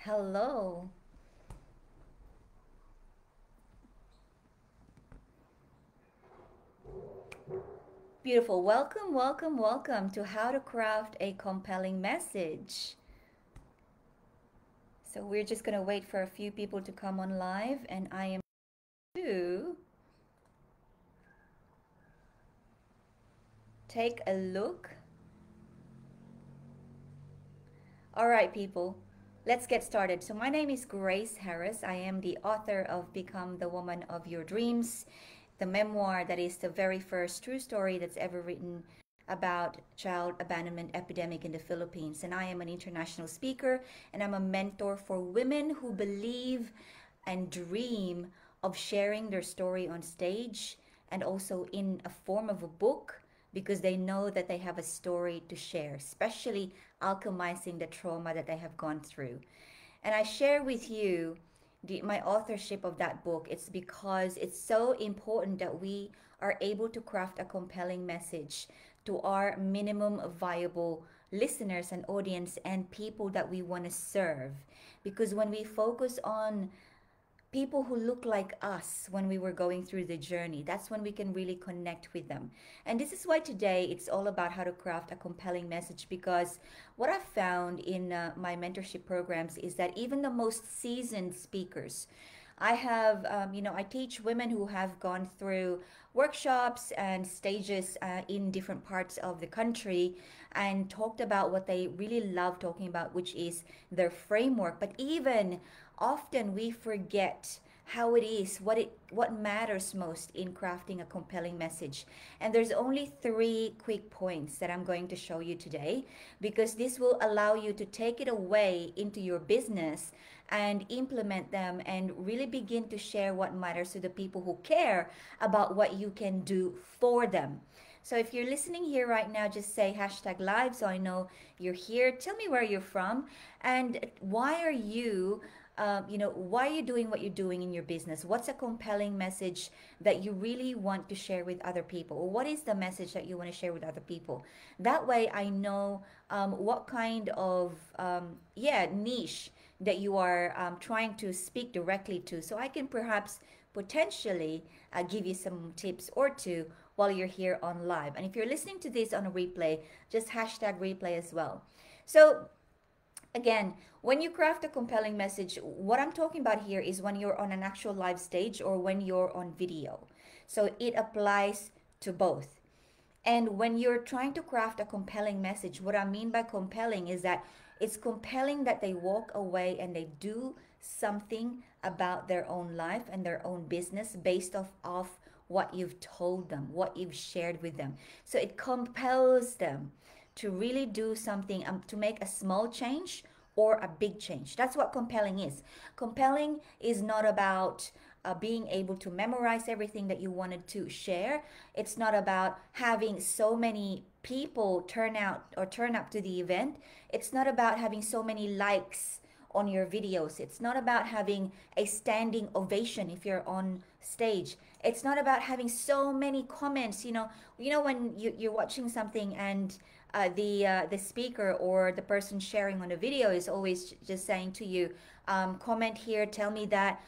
Hello. Beautiful. Welcome, welcome, welcome to How to Craft a Compelling Message. So we're just going to wait for a few people to come on live, and I am to take a look. All right, people. Let's get started. So my name is Grace Harris. I am the author of Become the Woman of Your Dreams, the memoir that is the very first true story that's ever written about child abandonment epidemic in the Philippines. And I am an international speaker, and I'm a mentor for women who believe and dream of sharing their story on stage and also in a form of a book, because they know that they have a story to share, especially alchemizing the trauma that they have gone through. And I share with you my authorship of that book. It's because it's so important that we are able to craft a compelling message to our minimum viable listeners and audience and people that we want to serve. Because when we focus on people who look like us when we were going through the journey, that's when we can really connect with them. And this is why today it's all about how to craft a compelling message, because what I've found in my mentorship programs is that even the most seasoned speakers, I have, I teach women who have gone through workshops and stages in different parts of the country and talked about what they really love talking about, which is their framework. But even often we forget how it is, what matters most in crafting a compelling message. And there's only three quick points that I'm going to show you today, because this will allow you to take it away into your business and implement them and really begin to share what matters to the people who care about what you can do for them. So if you're listening here right now, just say hashtag live so I know you're here. Tell me where you're from and why are you why are you doing what you're doing in your business? What's a compelling message that you really want to share with other people? Or what is the message that you want to share with other people? That way I know what kind of niche that you are trying to speak directly to. So I can perhaps potentially give you some tips or two while you're here on live. And if you're listening to this on a replay, just hashtag replay as well. So again, when you craft a compelling message, what I'm talking about here is when you're on an actual live stage or when you're on video. So it applies to both. And when you're trying to craft a compelling message, what I mean by compelling is that it's compelling that they walk away and they do something about their own life and their own business based off what you've told them, what you've shared with them. So it compels them to really do something, to make a small change or a big change. That's what compelling is. Compelling is not about being able to memorize everything that you wanted to share. It's not about having so many people turn out or turn up to the event. It's not about having so many likes on your videos. It's not about having a standing ovation if you're on stage. It's not about having so many comments. You know when you're watching something and the speaker or the person sharing on the video is always just saying to you, comment here, tell me that.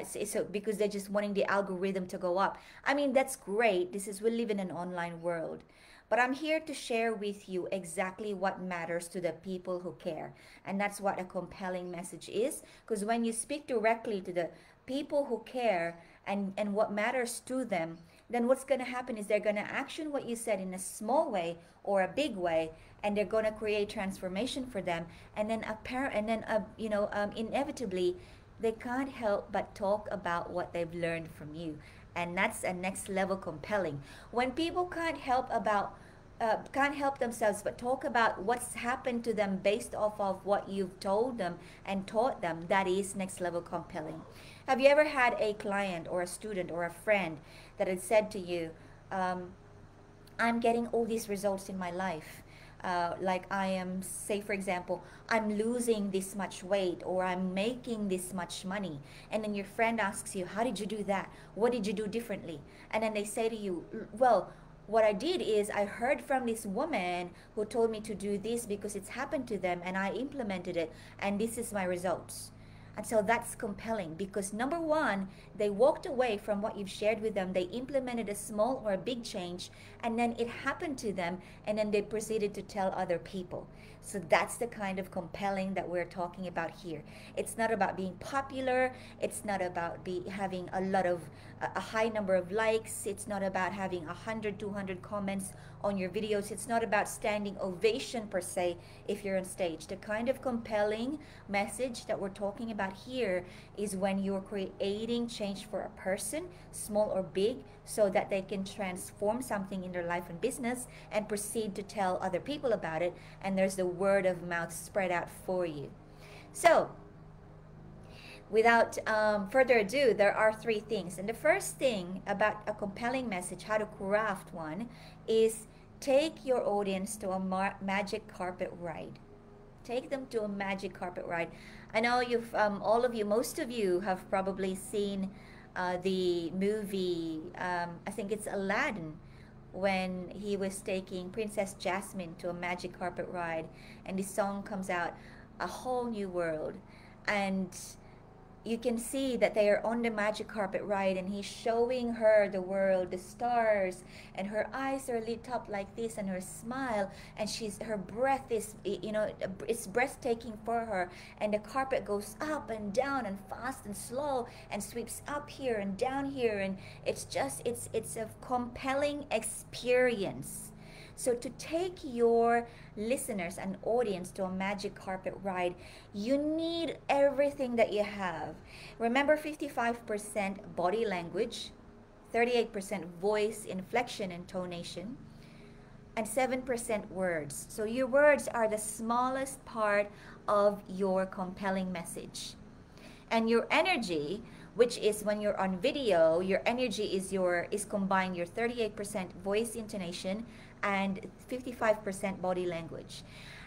So because they're just wanting the algorithm to go up. I mean, that's great. We live in an online world. But I'm here to share with you exactly what matters to the people who care. And that's what a compelling message is. Because when you speak directly to the people who care and what matters to them, then what's going to happen is they're going to action what you said in a small way or a big way, and they're going to create transformation for them. And then inevitably, they can't help but talk about what they've learned from you. And that's a next level compelling. When people can't help themselves but talk about what's happened to them based off of what you've told them and taught them, that is next level compelling. Have you ever had a client or a student or a friend that had said to you, I'm getting all these results in my life. Like I am, say for example, I'm losing this much weight or I'm making this much money. And then your friend asks you, how did you do that? What did you do differently? And then they say to you, well, what I did is I heard from this woman who told me to do this because it's happened to them, and I implemented it, and this is my results. And so that's compelling because number one, they walked away from what you've shared with them. They implemented a small or a big change, and then it happened to them, and then they proceeded to tell other people. So that's the kind of compelling that we're talking about here. It's not about being popular. It's not about having a high number of likes. It's not about having 100, 200 comments on your videos. It's not about standing ovation per se if you're on stage. The kind of compelling message that we're talking about here is when you're creating change for a person, small or big, so that they can transform something in their life and business and proceed to tell other people about it, and there's the word of mouth spread out for you. So without further ado, there are three things. And the first thing about a compelling message, how to craft one, is take your audience to a magic carpet ride. Take them to a magic carpet ride. I know you've, all of you, most of you have probably seen the movie, I think it's Aladdin, when he was taking Princess Jasmine to a magic carpet ride, and the song comes out, A Whole New World. And you can see that they are on the magic carpet ride, and he's showing her the world, the stars, and her eyes are lit up like this, and her smile, and her breath is, it's breathtaking for her, and the carpet goes up and down and fast and slow and sweeps up here and down here, and it's a compelling experience. So to take your listeners and audience to a magic carpet ride, you need everything that you have. Remember, 55% body language, 38% voice, inflection, intonation, and 7% words. So your words are the smallest part of your compelling message. And your energy, which is when you're on video, your energy is combined your 38% voice intonation and 55% body language.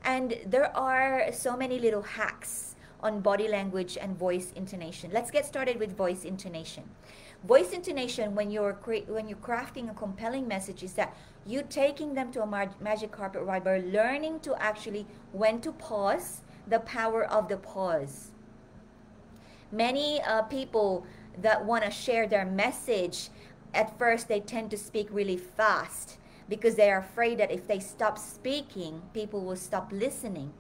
And there are so many little hacks on body language and voice intonation. Let's get started with voice intonation. Voice intonation, when you're crafting a compelling message, is that you taking them to a magic carpet ride by learning to actually when to pause, the power of the pause. Many people that want to share their message, at first they tend to speak really fast because they are afraid that if they stop speaking, people will stop listening.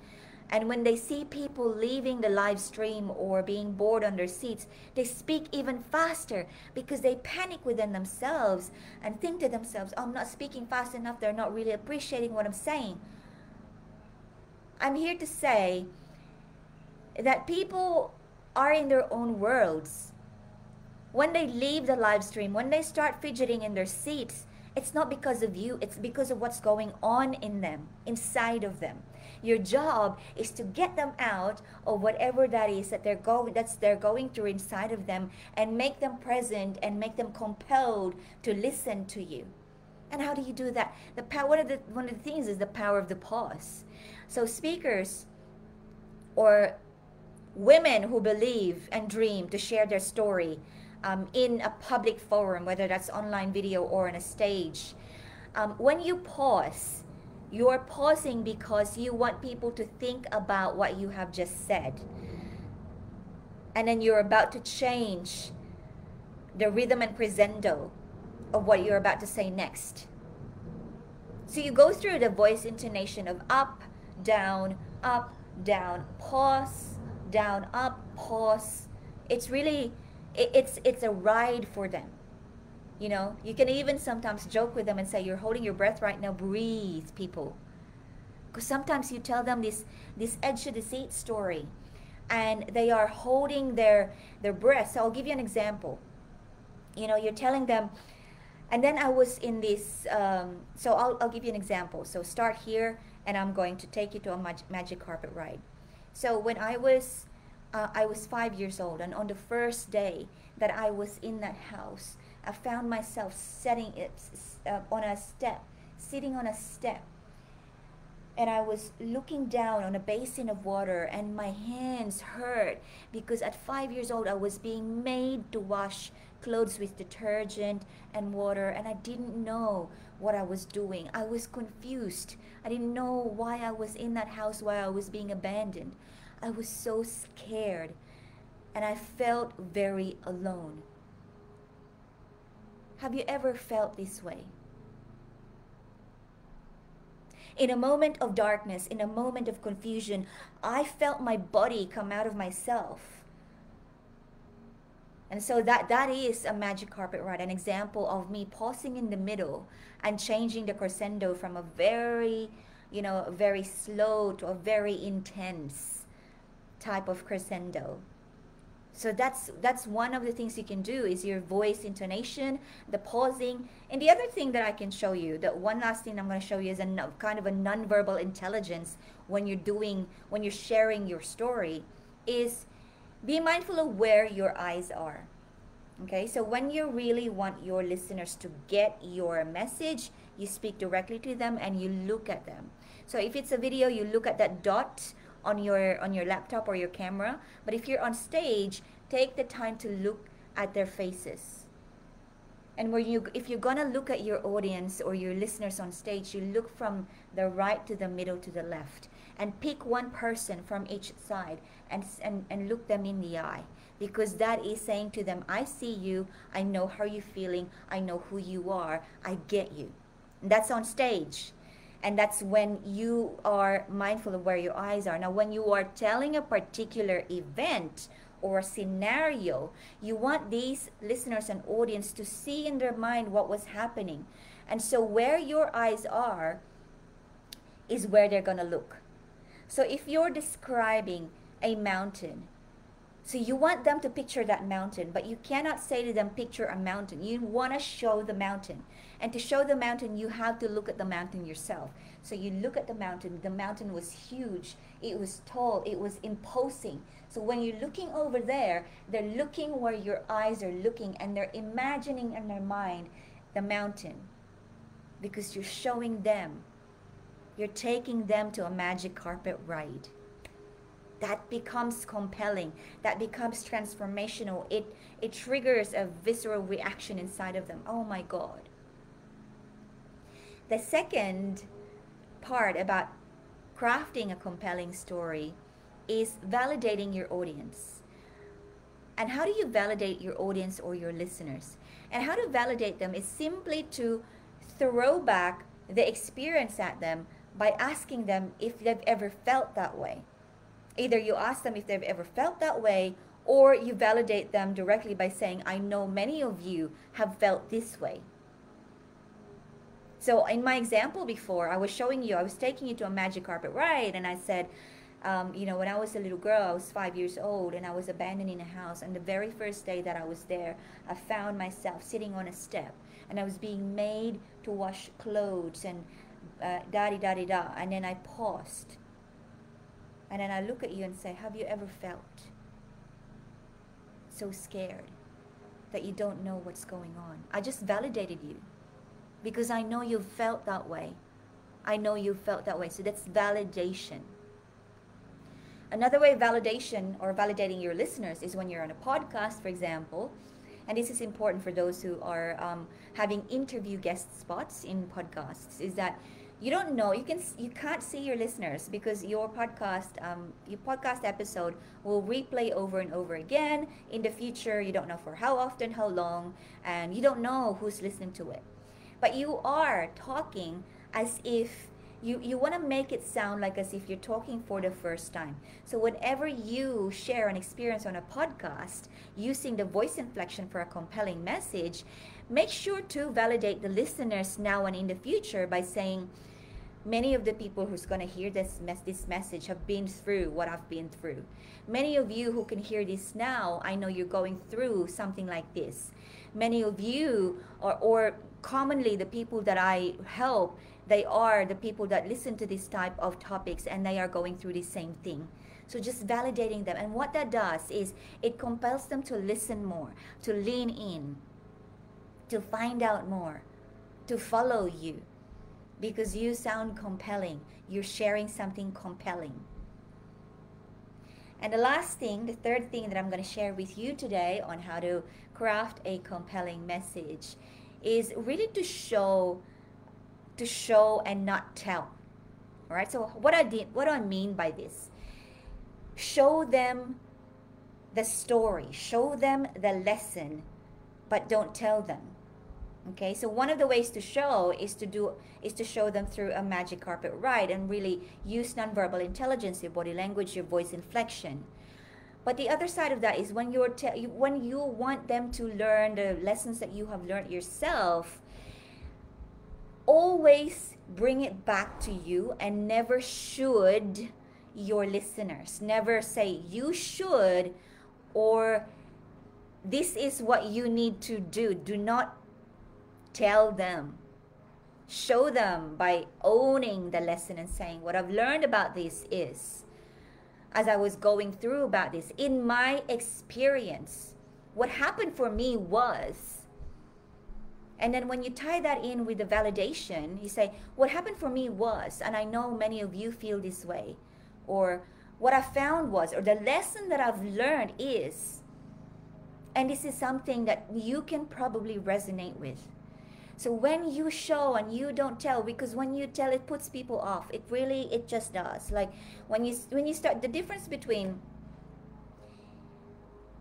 And when they see people leaving the live stream or being bored on their seats, they speak even faster because they panic within themselves and think to themselves, oh, I'm not speaking fast enough, they're not really appreciating what I'm saying. I'm here to say that people are in their own worlds. When they leave the live stream, when they start fidgeting in their seats, it's not because of you, it's because of what's going on in them, inside of them. Your job is to get them out of whatever that is that they're going through inside of them, and make them present and make them compelled to listen to you. And how do you do that? One of the things is the power of the pause. So speakers or women who believe and dream to share their story in a public forum, whether that's online video or on a stage, when you pause, you're pausing because you want people to think about what you have just said, and then you're about to change the rhythm and crescendo of what you're about to say next. So you go through the voice intonation of up, down, pause, down, up, pause. It's really, it's a ride for them. You know, you can even sometimes joke with them and say, you're holding your breath right now, breathe, people. Because sometimes you tell them this edge of the seat story, and they are holding their breath. So I'll give you an example. You know, you're telling them, and then I was in this, so I'll give you an example. So start here, and I'm going to take you to a magic carpet ride. So when I was 5 years old, and on the first day that I was in that house, I found myself sitting on a step, and I was looking down on a basin of water, and my hands hurt because at 5 years old I was being made to wash clothes with detergent and water, and I didn't know what I was doing. I was confused. I didn't know why I was in that house, why I was being abandoned. I was so scared, and I felt very alone. Have you ever felt this way? In a moment of darkness, in a moment of confusion, I felt my body come out of myself. And so that is a magic carpet ride, an example of me pausing in the middle and changing the crescendo from a very, very slow to a very intense type of crescendo. So that's one of the things you can do, is your voice intonation, the pausing. And the other thing that I can show you, that one last thing I'm going to show you, is a kind of a nonverbal intelligence when you're sharing your story, is be mindful of where your eyes are. Okay, so when you really want your listeners to get your message, you speak directly to them and you look at them. So if it's a video, you look at that dot on your laptop or your camera. But if you're on stage, take the time to look at their faces. And if you're gonna look at your audience or your listeners on stage, you look from the right to the middle to the left, and pick one person from each side and look them in the eye, because that is saying to them, I see you, I know how you're feeling, I know who you are, I get you. And that's on stage. And that's when you are mindful of where your eyes are. Now, when you are telling a particular event or scenario, you want these listeners and audience to see in their mind what was happening. And so where your eyes are is where they're going to look. So if you're describing a mountain, so you want them to picture that mountain, but you cannot say to them, picture a mountain. You want to show the mountain. And to show the mountain, you have to look at the mountain yourself. So you look at the mountain was huge, it was tall, it was imposing. So when you're looking over there, they're looking where your eyes are looking, and they're imagining in their mind the mountain, because you're showing them. You're taking them to a magic carpet ride. That becomes compelling. That becomes transformational. It triggers a visceral reaction inside of them. Oh my God. The second part about crafting a compelling story is validating your audience. And how do you validate your audience or your listeners? And how to validate them is simply to throw back the experience at them by asking them if they've ever felt that way. Either you ask them if they've ever felt that way, or you validate them directly by saying, I know many of you have felt this way. So in my example before, I was taking you to a magic carpet ride, and I said, when I was a little girl, I was 5 years old, and I was abandoned in a house. And the very first day that I was there, I found myself sitting on a step, and I was being made to wash clothes and da-di-da-di-da. And then I paused. And then I look at you and say, have you ever felt so scared that you don't know what's going on? I just validated you, because I know you've felt that way. I know you've felt that way. So that's validation. Another way of validation or validating your listeners is when you're on a podcast, for example. And this is important for those who are having interview guest spots in podcasts, is that you don't know, you can't see your listeners, because your podcast episode will replay over and over again in the future. You don't know for how often, how long, and you don't know who's listening to it. But you are talking as if you want to make it sound like as if you're talking for the first time. So whenever you share an experience on a podcast using the voice inflection for a compelling message, make sure to validate the listeners now and in the future by saying, many of the people who's going to hear this message have been through what I've been through. Many of you who can hear this now, I know you're going through something like this. Many of you, or commonly the people that I help, they are the people that listen to this type of topics, and they are going through the same thing. So just validating them. And what that does is it compels them to listen more, to lean in, to find out more, to follow you. Because you sound compelling. You're sharing something compelling. And the last thing, the third thing that I'm going to share with you today on how to craft a compelling message is really to show to show and not tell. All right. So what do I mean by this? Show them the story, show them the lesson, but don't tell them. Okay, so one of the ways to show is to show them through a magic carpet ride and really use nonverbal intelligence, your body language, your voice inflection. But the other side of that is when when you want them to learn the lessons that you have learned yourself, always bring it back to you and never should your listeners. Never say you should or this is what you need to do. Do not tell them. Show them by owning the lesson and saying, what I've learned about this is, as I was going through about this, in my experience, what happened for me was, and then when you tie that in with the validation, you say, what happened for me was, and I know many of you feel this way, or what I found was, or the lesson that I've learned is, and this is something that you can probably resonate with. So when you show and you don't tell, because when you tell, it puts people off. It just does. Like when you start, the difference between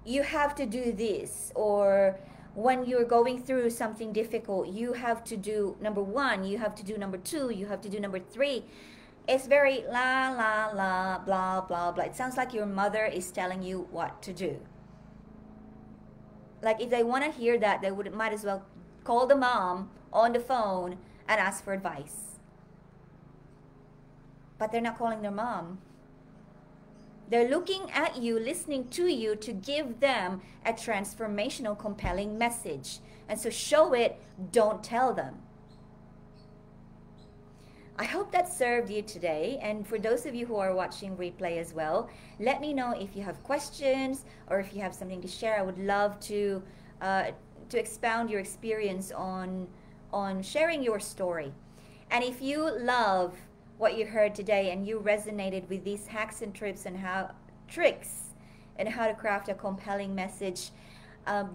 you have to do this, or when you're going through something difficult, you have to do number one, you have to do number two, you have to do number three. It's very la la la blah blah blah. It sounds like your mother is telling you what to do. Like if they want to hear that, they might as well call the mom on the phone and ask for advice. But they're not calling their mom. They're looking at you, listening to you to give them a transformational, compelling message. And so show it, don't tell them. I hope that served you today. And for those of you who are watching replay as well, let me know if you have questions or if you have something to share. I would love to expound your experience on sharing your story. And if you love what you heard today and you resonated with these hacks and tricks and how to craft a compelling message,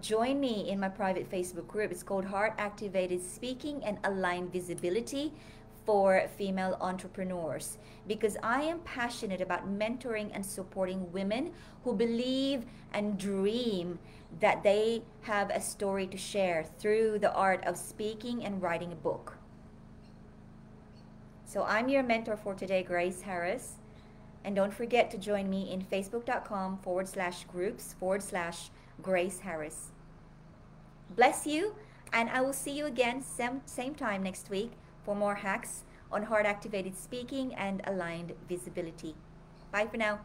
join me in my private Facebook group. It's called Heart Activated Speaking and Aligned Visibility for Female Entrepreneurs, because I am passionate about mentoring and supporting women who believe and dream that they have a story to share through the art of speaking and writing a book. So I'm your mentor for today, Grace Harris. And don't forget to join me in facebook.com/groups/Grace Harris. Bless you, and I will see you again same time next week for more hacks on heart-activated speaking and aligned visibility. Bye for now.